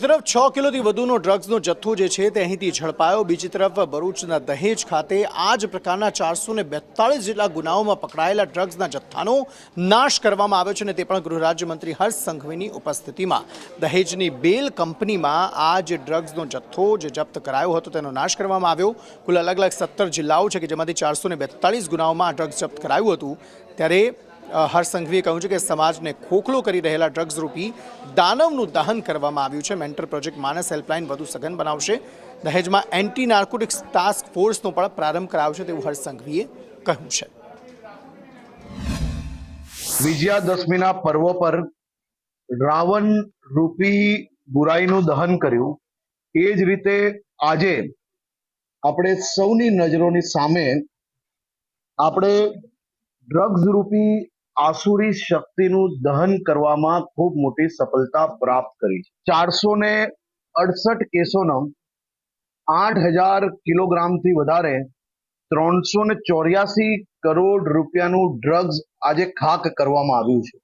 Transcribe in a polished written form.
તરફ 6 કિલોથી વધુનો ડ્રગ્સનો જથ્થો જે છે તે અહીંથી ઝડપાયો। બીજી તરફ ભરૂચના દહેજ ખાતે આ જ પ્રકારના 442 જેટલા ગુનાઓમાં પકડાયેલા ડ્રગ્સના જથ્થાનો નાશ કરવામાં આવ્યો છે અને તે પણ ગૃહ રાજ્યમંત્રી હર્ષ સંઘવીની ઉપસ્થિતિમાં। દહેજની બેલ કંપનીમાં આ જે ડ્રગ્સનો જથ્થો જે જપ્ત કરાયો હતો તેનો નાશ કરવામાં આવ્યો। કુલ અલગ અલગ 17 જિલ્લાઓ છે કે જેમાંથી 442 ગુનાઓમાં આ ડ્રગ્સ જપ્ત કરાયું હતું। ત્યારે હર્ષ સંઘવીએ કહ્યું છે કે સમાજને ખોખલો કરી રહેલા ડ્રગ્સ રૂપી દાનવનું દહન કરવામાં આવ્યું છે। મેન્ટર પ્રોજેક્ટ માનસ હેલ્પલાઇન વધુ સઘન બનાવશે। દહેજમાં એન્ટી નાર્કોટિક્સ ટાસ્ક ફોર્સનો પણ પ્રારંભ કરાવ્યો છે તેવું હર્ષ સંઘવીએ કહ્યું છે। વિજયાદશમીના પર્વ પર રાવણ રૂપી બુરાઈનું દહન કર્યું। એ જ રીતે આજે આપણે સૌની નજરોની સામે આપણે ડ્રગ્સ રૂપી આસુરી શક્તિનું દહન કરવામાં ખૂબ મોટી સફળતા પ્રાપ્ત કરી છે। 468 કેસોનો 8000 કિલોગ્રામથી વધારે 384 કરોડ રૂપિયાનું ડ્રગ્સ આજે ખાક કરવામાં આવ્યું છે।